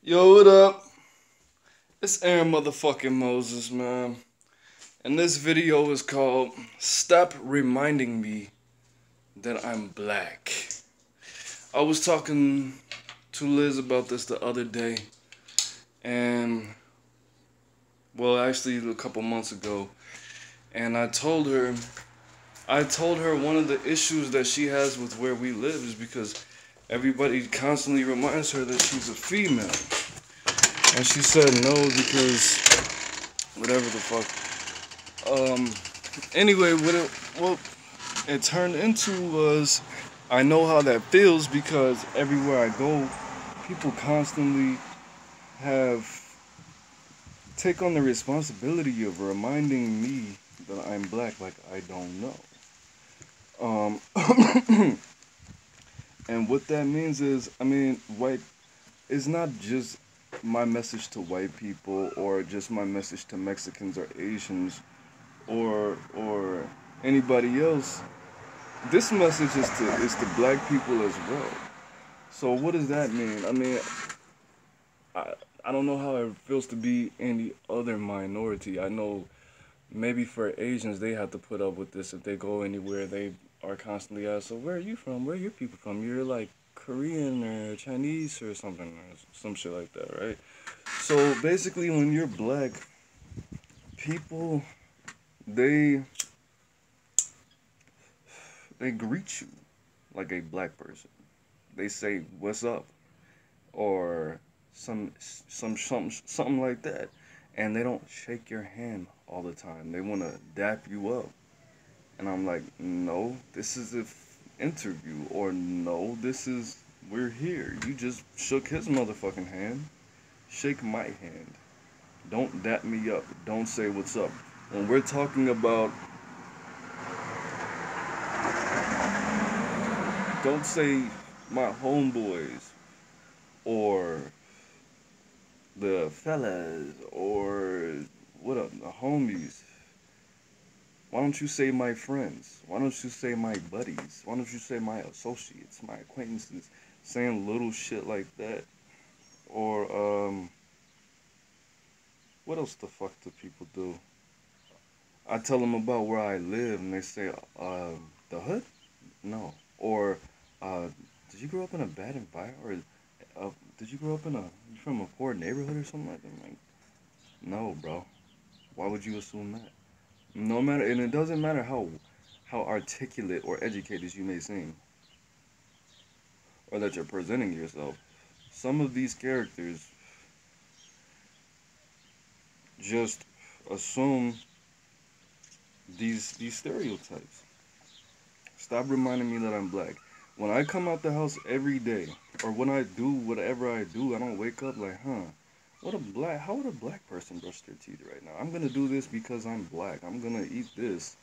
Yo, what up? It's AaroniMoses, man. And this video is called Stop Reminding Me That I'm Black. I was talking to Liz about this the other day, and well, actually a couple months ago, and I told her one of the issues that she has with where we live is because everybody constantly reminds her that she's a female. And she said no because whatever the fuck. Anyway, what it turned into was I know how that feels because everywhere I go, people constantly have take on the responsibility of reminding me that I'm black like I don't know. And what that means is, I mean, white is not just my message to white people or just my message to Mexicans or Asians or anybody else. This message is to black people as well. So what does that mean? I mean, I I don't know how it feels to be any other minority. I know maybe for Asians they have to put up with this if they go anywhere. They are constantly asked, "So where are you from? Where are your people from? You're like Korean or Chinese or something or some shit like that, right?" So basically, when you're black, people they they greet you like a black person. They say "What's up?" or something like that, and they don't shake your hand all the time. They want to dap you up, and I'm like, no, this is an interview, or no, this is we're here. You just shook his motherfucking hand. Shake my hand. Don't dap me up. Don't say what's up. When we're talking about, don't say my homeboys or the fellas or what up, the homies. Why don't you say my friends? Why don't you say my buddies? Why don't you say my associates, my acquaintances? Saying little shit like that. Or, what else the fuck do people do? I tell them about where I live and they say, the hood? No. Or, uh, did you grow up in a bad environment? Or, did you grow up in you from a poor neighborhood or something like that? I'm like, no, bro. Why would you assume that? No matter, and it doesn't matter how articulate or educated you may seem, or that you're presenting yourself. Some of these characters just assume these stereotypes. Stop reminding me that I'm black. When I come out the house every day, or when I do whatever I do, I don't wake up like, huh, how would a black person brush their teeth right now? I'm gonna do this because I'm black. I'm gonna eat this.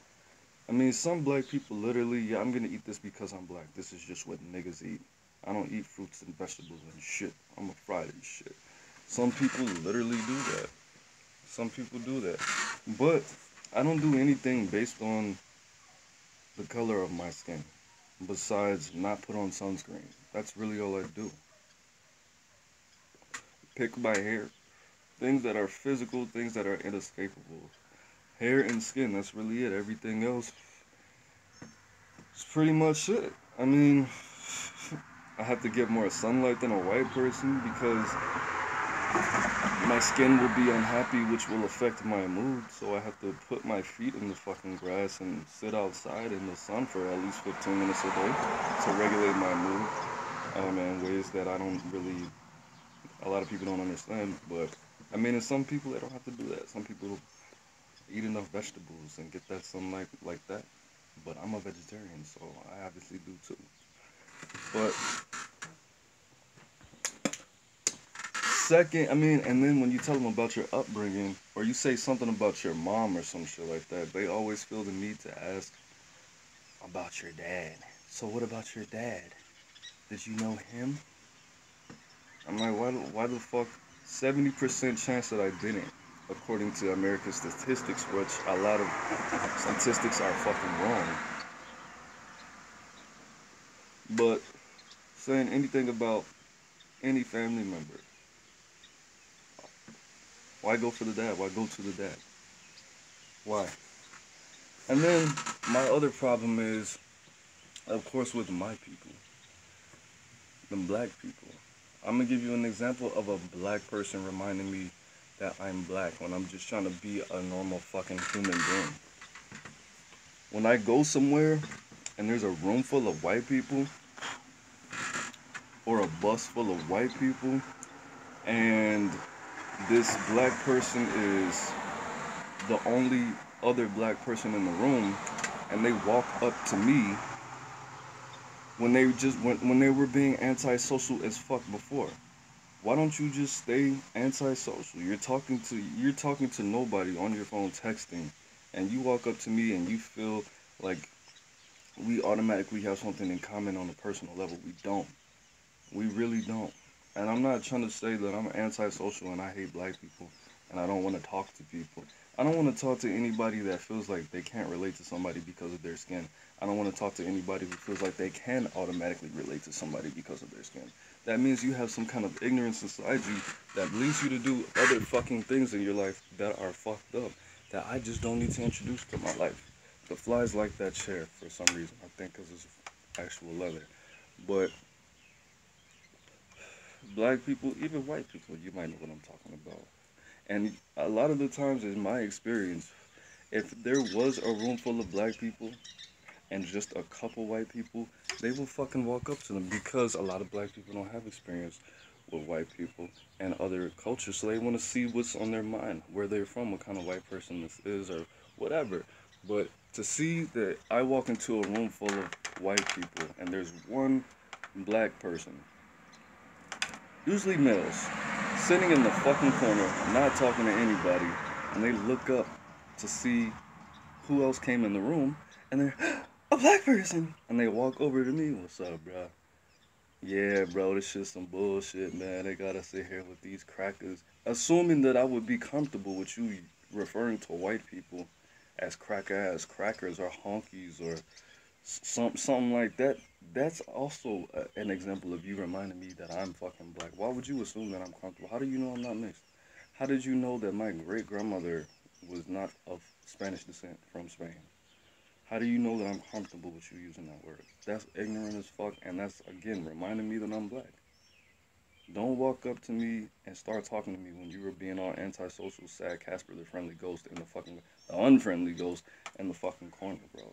I mean, some black people literally, yeah, I'm gonna eat this because I'm black. This is just what niggas eat. I don't eat fruits and vegetables and shit. I'm a fry this shit. Some people literally do that. Some people do that. But I don't do anything based on the color of my skin besides not put on sunscreen. That's really all I do. Pick my hair. Things that are physical, things that are inescapable. Hair and skin, that's really it. Everything else is pretty much it. I mean, I have to get more sunlight than a white person because my skin will be unhappy, which will affect my mood. So I have to put my feet in the fucking grass and sit outside in the sun for at least 15 minutes a day to regulate my mood. In ways that I don't really, a lot of people don't understand. But I mean, in some people, they don't have to do that. Some people eat enough vegetables and get that sunlight like that. But I'm a vegetarian, so I obviously do too. But second, I mean, and then when you tell them about your upbringing, or you say something about your mom or some shit like that, they always feel the need to ask about your dad. So what about your dad? Did you know him? I'm like, why the fuck? 70% chance that I didn't, according to American statistics, which a lot of statistics are fucking wrong. But saying anything about any family member, Why go for the dad? Why go to the dad? Why? And then my other problem is, of course, with my people, the black people. I'm gonna give you an example of a black person reminding me that I'm black when I'm just trying to be a normal fucking human being. When I go somewhere and there's a room full of white people or a bus full of white people and this black person is the only other black person in the room and they walk up to me when they were being antisocial as fuck before. Why don't you just stay antisocial? You're talking to nobody on your phone texting, and you walk up to me and you feel like we automatically have something in common on a personal level. We don't. We really don't. And I'm not trying to say that I'm antisocial and I hate black people and I don't want to talk to people. I don't want to talk to anybody that feels like they can't relate to somebody because of their skin. I don't want to talk to anybody who feels like they can automatically relate to somebody because of their skin. That means you have some kind of ignorance inside you that leads you to do other fucking things in your life that are fucked up, that I just don't need to introduce to my life. The flies like that chair for some reason, I think because it's actual leather. But black people, even white people, you might know what I'm talking about. And a lot of the times, in my experience, if there was a room full of black people and just a couple white people, they will fucking walk up to them because a lot of black people don't have experience with white people and other cultures, so they want to see what's on their mind, where they're from, what kind of white person this is, or whatever. But to see that I walk into a room full of white people and there's one black person, usually males, sitting in the fucking corner, not talking to anybody, and they look up to see who else came in the room, and they're, a black person! And they walk over to me, what's up, bro? Yeah, bro, this shit's some bullshit, man. They gotta sit here with these crackers. Assuming that I would be comfortable with you referring to white people as crack-ass crackers or honkies or something like that, that's also an example of you reminding me that I'm fucking black. Why would you assume that I'm comfortable? How do you know I'm not mixed? How did you know that my great-grandmother was not of Spanish descent from Spain? How do you know that I'm comfortable with you using that word? That's ignorant as fuck, and that's, again, reminding me that I'm black. Don't walk up to me and start talking to me when you were being all antisocial, sad Casper the friendly ghost in the unfriendly ghost in the fucking corner, bro.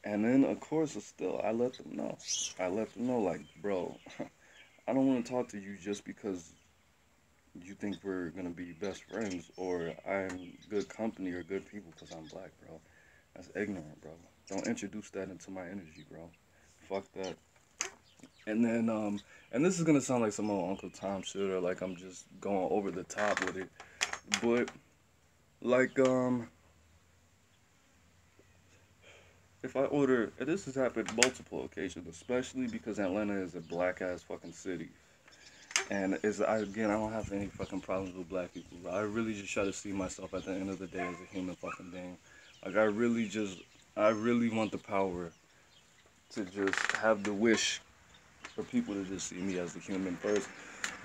And then, of course, still, I let them know. I let them know, like, bro, I don't want to talk to you just because you think we're going to be best friends or I'm good company or good people because I'm black, bro. That's ignorant, bro. Don't introduce that into my energy, bro. Fuck that. And then, and this is going to sound like some old Uncle Tom shit or like I'm just going over the top with it. But, like, if I order, and this has happened multiple occasions, especially because Atlanta is a black ass fucking city. And again, I don't have any fucking problems with black people. I really just try to see myself at the end of the day as a human fucking being. Like, I really want the power to just have the wish for people to just see me as the human first.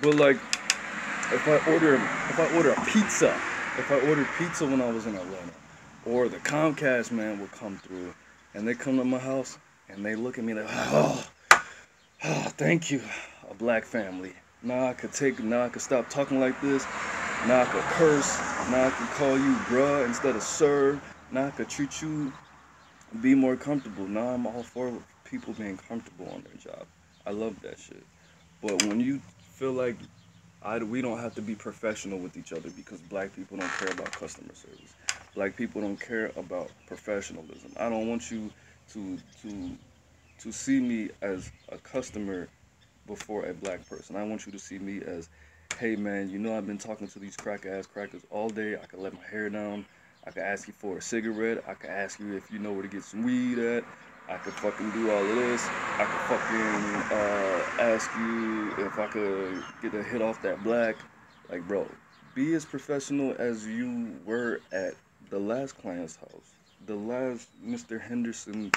But like, if I order a pizza, if I ordered pizza when I was in Atlanta, or the Comcast man would come through, and they come to my house, and they look at me like, oh, thank you, a black family. Now I could stop talking like this. Now I could curse. Now I could call you bruh instead of sir. Now I could treat you, be more comfortable. Now I'm all for people being comfortable on their job. I love that shit. But when you feel like we don't have to be professional with each other because black people don't care about customer service. Black people don't care about professionalism. I don't want you to see me as a customer before a black person. I want you to see me as, hey man, you know I've been talking to these crackers all day. I could let my hair down. I could ask you for a cigarette. I could ask you if you know where to get some weed at. I could fucking do all of this. I could fucking ask you if I could get a hit off that black. Like, bro, be as professional as you were at the last client's house. The last Mr. Henderson,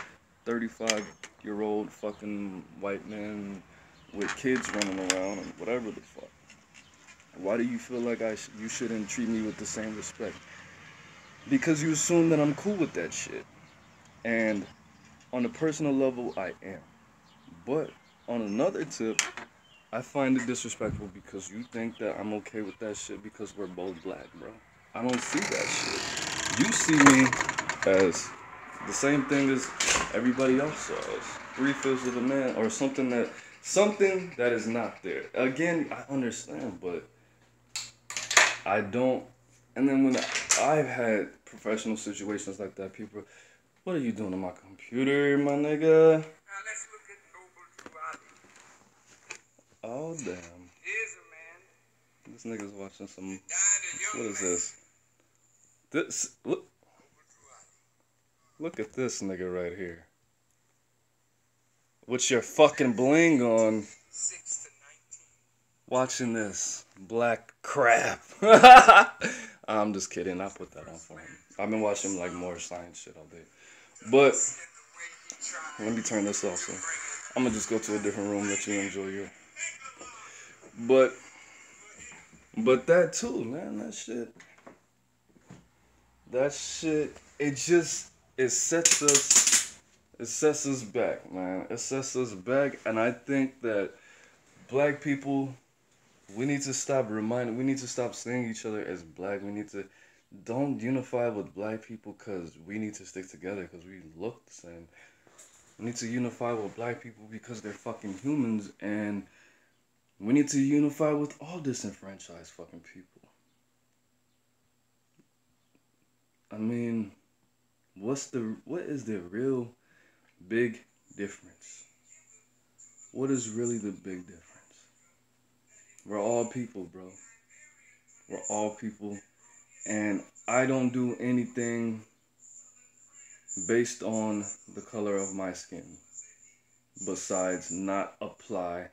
35-year-old fucking white man with kids running around and whatever the fuck. Why do you feel like you shouldn't treat me with the same respect? Because you assume that I'm cool with that shit. And on a personal level, I am. But on another tip, I find it disrespectful because you think that I'm okay with that shit because we're both black, bro. I don't see that shit. You see me as the same thing as everybody else saws. 3/5 of the man, or something that is not there. Again, I understand, but I don't. And then when I've had professional situations like that, people, what are you doing on my computer, my nigga? Now let's look at noble duality. Oh damn. Here's a man. This nigga's watching some. Died a young What is man. this? This look at this nigga right here. What's your fucking bling on? 6 to 19. Watching this black crap. I'm just kidding. I put that on for him. I've been watching like more science shit all day. But let me turn this off. So I'm gonna just go to a different room. Let you enjoy your. But that too, man. That shit. It sets us back, man. It sets us back, and I think that black people, we need to stop seeing each other as black. Don't unify with black people because we need to stick together because we look the same. We need to unify with black people because they're fucking humans, and we need to unify with all disenfranchised fucking people. I mean, what is the real big difference? What is really the big difference? We're all people, bro. We're all people. And I don't do anything based on the color of my skin besides not apply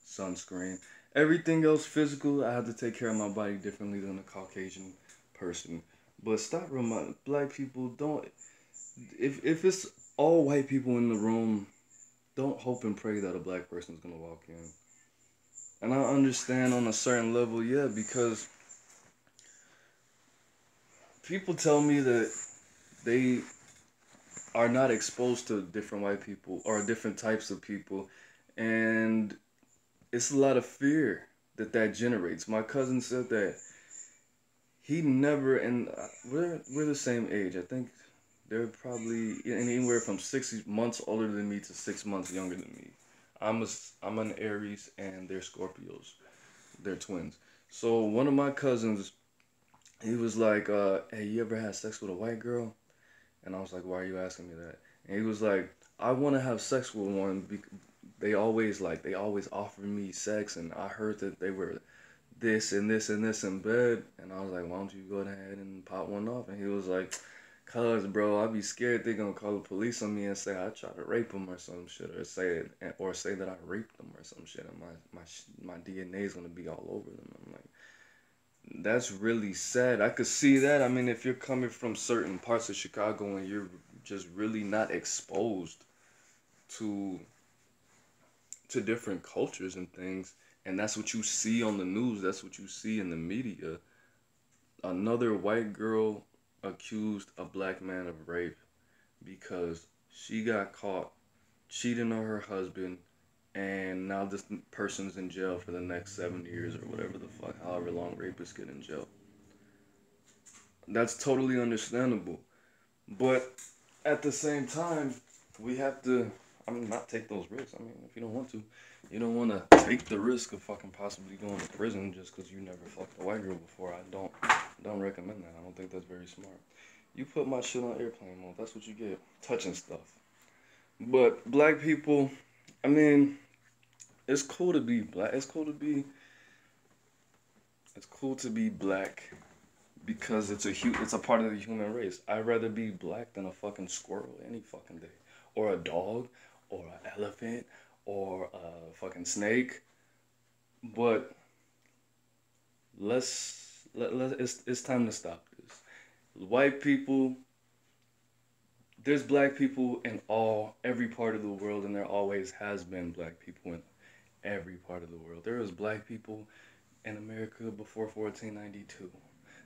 sunscreen. Everything else physical, I have to take care of my body differently than a Caucasian person. But stop reminding black people, don't, if it's all white people in the room, don't hope and pray that a black person's gonna walk in. And I understand on a certain level, yeah, because people tell me that they are not exposed to different white people or different types of people, and it's a lot of fear that generates. My cousin said that he never, and we're the same age. I think they're probably anywhere from 6 months older than me to 6 months younger than me. I'm an Aries and they're Scorpios. They're twins. So one of my cousins, he was like, "Hey, you ever had sex with a white girl?" And I was like, "Why are you asking me that?" And he was like, "I want to have sex with one because they always offer me sex, and I heard that they were this and this and this in bed." And I was like, "Why don't you go ahead and pop one off?" And he was like, "Cuz, bro, I'd be scared they're gonna call the police on me and say I tried to rape them or some shit, or say that I raped them or some shit, and my DNA is gonna be all over them." I'm like, that's really sad. I could see that. I mean, if you're coming from certain parts of Chicago and you're just really not exposed to different cultures and things, and that's what you see on the news, that's what you see in the media. Another white girl accused a black man of rape because she got caught cheating on her husband, and now this person's in jail for the next 7 years or whatever the fuck, however long rapists get in jail. That's totally understandable. But at the same time, we have to, not take those risks. I mean, if you don't want to, you don't want to take the risk of fucking possibly going to prison just because you never fucked a white girl before. I don't recommend that. I don't think that's very smart. You put my shit on airplane mode. That's what you get. Touching stuff. But black people, I mean, it's cool to be black. It's cool to be black because it's a part of the human race. I'd rather be black than a fucking squirrel any fucking day, or a dog, or an elephant, or a fucking snake. But it's time to stop this. White people, there's black people in every part of the world, and there always has been black people in every part of the world. There is black people in America before 1492.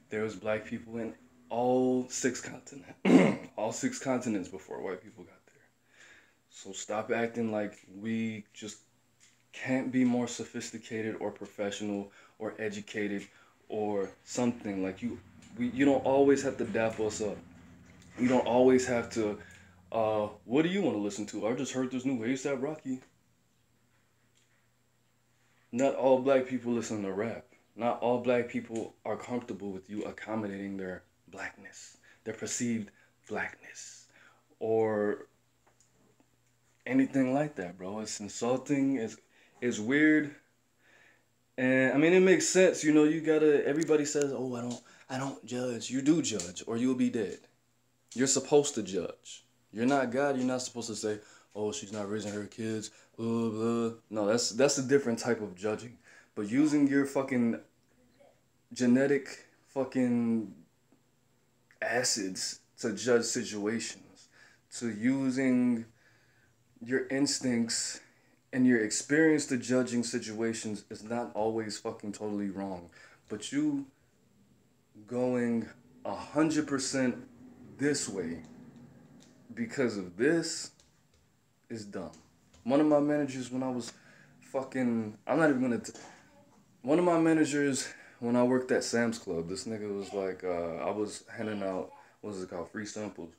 There was black people in all 6 continents, all 6 continents before white people got there. So stop acting like we just can't be more sophisticated or professional or educated or something. Like you don't always have to dap us up. You don't always have to. What do you want to listen to? I just heard this new ASAP Rocky. Not all black people listen to rap. Not all black people are comfortable with you accommodating their blackness, their perceived blackness, or anything like that, bro. It's insulting. It's weird. And I mean, it makes sense. You know, you gotta. Everybody says, "Oh, I don't judge." You do judge, or you'll be dead. You're supposed to judge. You're not God. You're not supposed to say, "Oh, she's not raising her kids." Blah blah. No, that's a different type of judging. But using your fucking genetic fucking acids to judge situations, to using your instincts and your experience to judging situations is not always fucking totally wrong. But you going 100% this way because of this is dumb. One of my managers when I was fucking, I'm not even gonna, one of my managers when I worked at Sam's Club, this nigga was like, I was handing out, what is it called, free samples.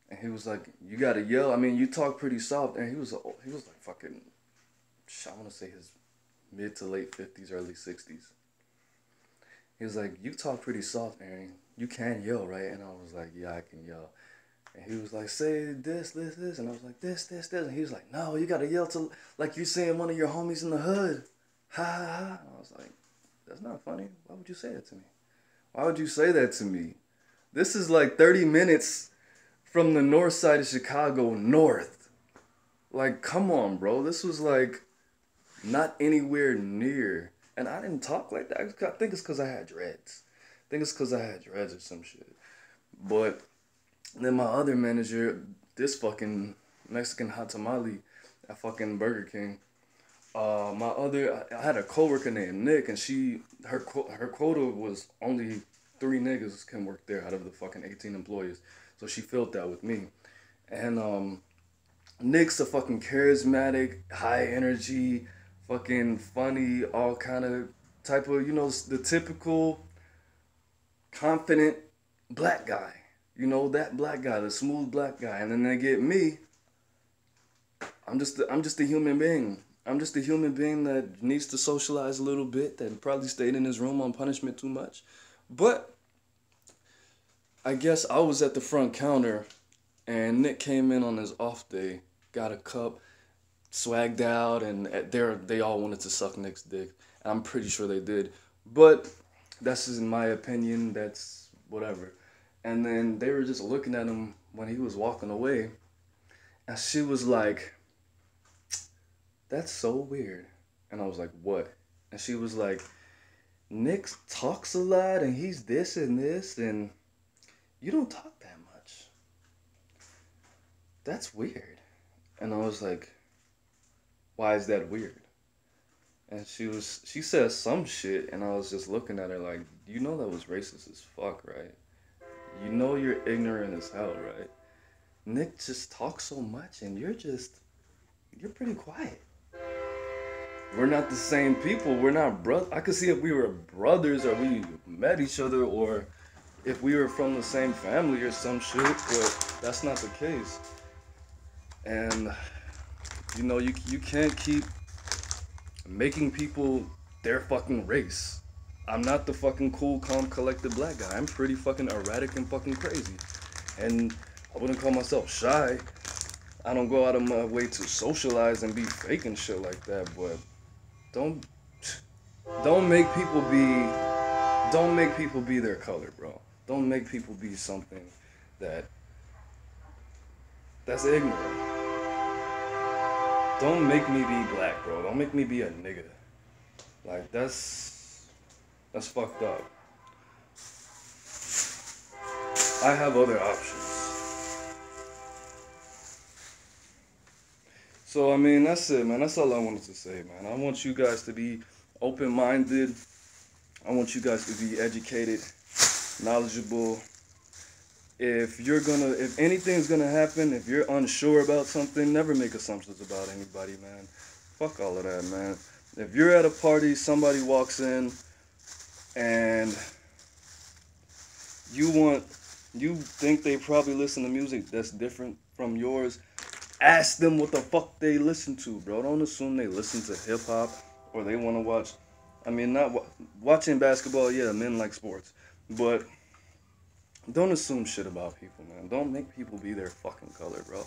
And he was like, you gotta yell. I mean, you talk pretty soft. And he was like fucking, I want to say his mid to late 50s, early 60s. He was like, you talk pretty soft, Aaron. You can yell, right? And I was like, yeah, I can yell. And he was like, say this, this, this. And I was like, this. And he was like, no, you gotta yell to like you're saying one of your homies in the hood. Ha, ha, ha. And I was like, that's not funny. Why would you say that to me? Why would you say that to me? This is like 30 minutes from the north side of Chicago north. Like, come on, bro. This was like not anywhere near. And I didn't talk like that. I think it's because I had dreads. Or some shit. But then my other manager, this fucking Mexican hot tamale at fucking Burger King. I had a coworker named Nick, and her quota was only 3 niggas can work there out of the fucking 18 employees. So she filled that with me. And Nick's a fucking charismatic, high energy, fucking funny, all kind of type of, you know, the typical confident black guy. You know, that black guy, the smooth black guy. And then they get me. I'm just a human being. I'm just a human being that needs to socialize a little bit, that probably stayed in his room on punishment too much. But I guess I was at the front counter, and Nick came in on his off day, got a cup, swagged out, and they all wanted to suck Nick's dick. And I'm pretty sure they did. But that's just in my opinion, that's whatever. And then they were just looking at him when he was walking away, and she was like, that's so weird. And I was like, what? And she was like, Nick talks a lot, and he's this and this, and you don't talk that much. That's weird. And I was like, why is that weird? And she said some shit, and I was just looking at her like, you know that was racist as fuck, right? You know you're ignorant as hell, right? Nick just talks so much, and you're pretty quiet. We're not the same people. We're not brothers. I could see if we were brothers or we met each other or if we were from the same family or some shit, but that's not the case. And, you know, you can't keep making people their fucking race. I'm not the fucking cool, calm, collected black guy. I'm pretty fucking erratic and fucking crazy. And I wouldn't call myself shy. I don't go out of my way to socialize and be fake and shit like that, but don't make people be their color, bro. Don't make people be something that's ignorant. Don't make me be black, bro. Don't make me be a nigga. Like, that's fucked up. I have other options. So, I mean, that's it, man. That's all I wanted to say, man. I want you guys to be open-minded. I want you guys to be educated, knowledgeable. If anything's gonna happen, if you're unsure about something, never make assumptions about anybody, man. Fuck all of that, man. If you're at a party, somebody walks in, and you think they probably listen to music that's different from yours, ask them what the fuck they listen to, bro. Don't assume they listen to hip hop or they want to watch. I mean, not watching basketball. Yeah, men like sports, but don't assume shit about people, man. Don't make people be their fucking color, bro.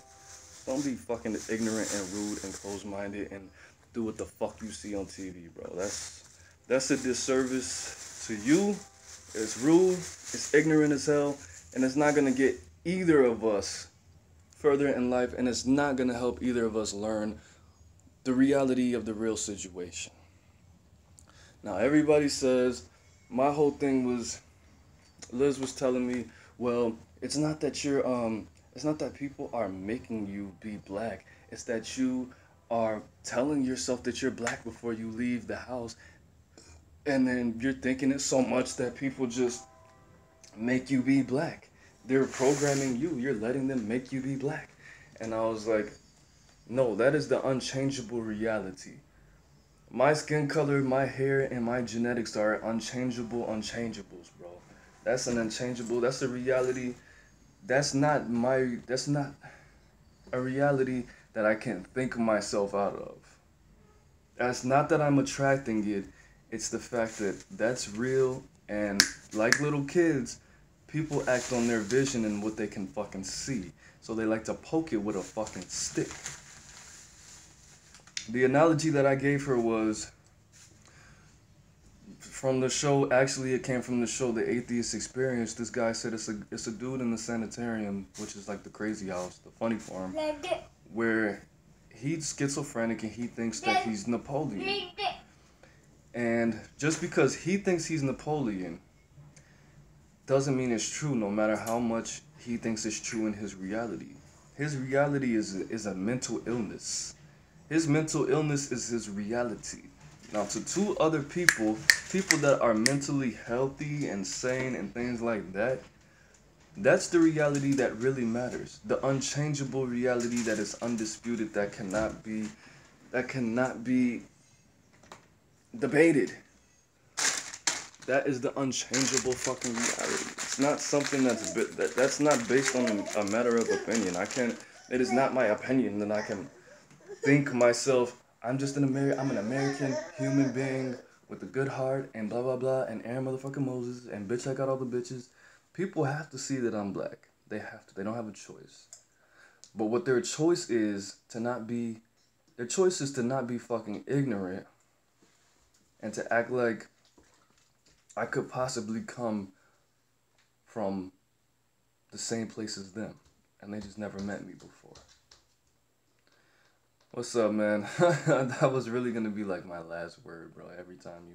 Don't be fucking ignorant and rude and closed-minded and do what the fuck you see on TV, bro. That's a disservice to you. It's rude. It's ignorant as hell, and it's not gonna get either of us further in life, and it's not gonna help either of us learn the reality of the real situation. Now, everybody says, my whole thing was, Liz was telling me, well, it's not that it's not that people are making you be black. It's that you are telling yourself that you're black before you leave the house, and then you're thinking it so much that people just make you be black. They're programming you. You're letting them make you be black. And I was like, no, that is the unchangeable reality. My skin color, my hair, and my genetics are unchangeable unchangeables, bro. That's an unchangeable. That's a reality. That's not a reality that I can think myself out of. That's not that I'm attracting it. It's the fact that that's real, and like little kids, people act on their vision and what they can fucking see. So they like to poke it with a fucking stick. The analogy that I gave her was from the show. Actually, it came from the show The Atheist Experience. This guy said it's a dude in the sanitarium, which is like the crazy house, the funny farm, where he's schizophrenic and he thinks that he's Napoleon. And just because he thinks he's Napoleon doesn't mean it's true, no matter how much he thinks it's true in his reality. His reality is a mental illness. His mental illness is his reality. Now, to two other people that are mentally healthy and sane and things like that, that's the reality that really matters. The unchangeable reality that is undisputed, that cannot be debated. That is the unchangeable fucking reality. It's not something that's not based on a matter of opinion. It is not my opinion that I can think myself, I'm an American human being with a good heart and blah blah blah and AaroniMoses and bitch I got all the bitches. People have to see that I'm black. They have to. They don't have a choice. But what their choice is to not be fucking ignorant and to act like I could possibly come from the same place as them, and they just never met me before. What's up, man? That was really gonna be like my last word, bro. Every time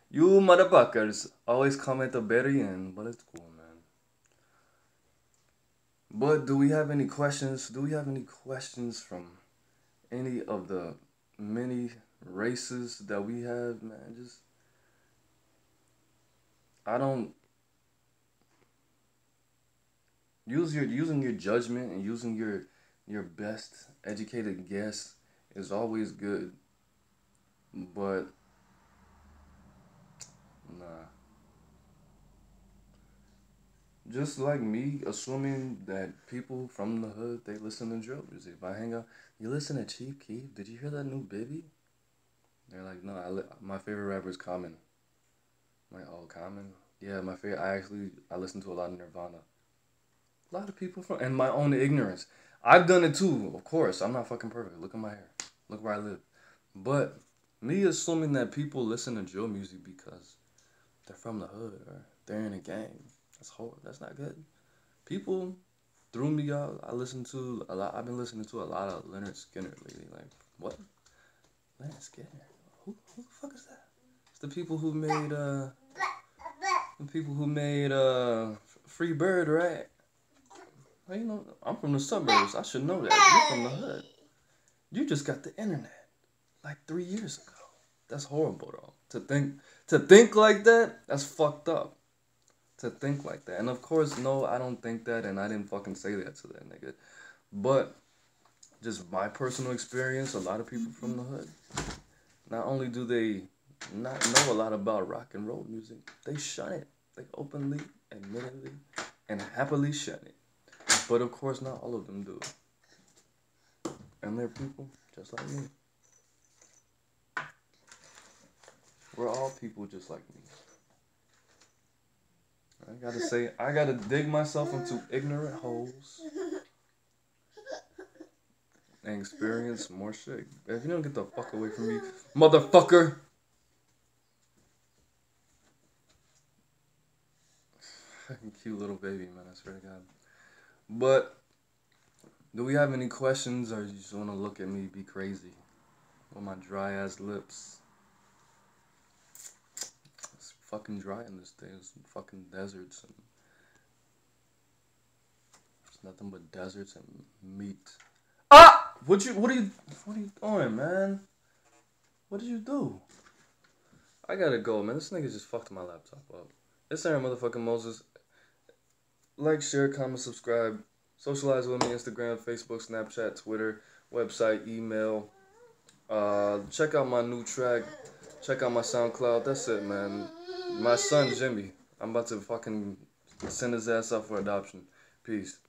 you motherfuckers always come at the very end, but it's cool, man. But do we have any questions? Do we have any questions from any of the many races that we have, man? I don't using your judgment and using your best educated guess is always good, but nah. Just like me assuming that people from the hood, they listen to drill music. If I hang out, you listen to Chief Keef? Did you hear that new Bibby? They're like, no, my favorite rapper is Common. I'm like, oh, Common? Yeah, my favorite. I listen to a lot of Nirvana. A lot of people and my own ignorance. I've done it too, of course. I'm not fucking perfect. Look at my hair. Look where I live. But me assuming that people listen to drill music because they're from the hood or they're in a gang, that's horrible. That's not good. People threw me out. I've been listening to a lot of Leonard Skinner lately. Like, what? Leonard Skinner? Who the fuck is that? It's the people who made Free Bird, right? Well, you know, I'm from the suburbs. I should know that. You're from the hood. You just got the internet like 3 years ago. That's horrible though. To think like that, that's fucked up. To think like that. And of course, no, I don't think that, and I didn't fucking say that to that nigga. But just my personal experience, a lot of people from the hood, not only do they not know a lot about rock and roll music, they shun it. They openly, admittedly, and happily shun it. But of course, not all of them do. And they're people just like me. We're all people just like me. I gotta dig myself into ignorant holes and experience more shit. If you don't get the fuck away from me, motherfucker! Fucking cute little baby, man, I swear to God. But, do we have any questions, or you just wanna look at me be crazy? With my dry ass lips. It's fucking dry in this day. It's fucking deserts and it's nothing but deserts and meat. Ah! What are you doing, man? What did you do? I gotta go, man. This nigga just fucked my laptop up. It's AaroniMoses. Like, share, comment, subscribe. Socialize with me, Instagram, Facebook, Snapchat, Twitter, website, email. Check out my new track. Check out my Soundcloud. That's it, man. My son, Jimmy. I'm about to fucking send his ass up for adoption. Peace.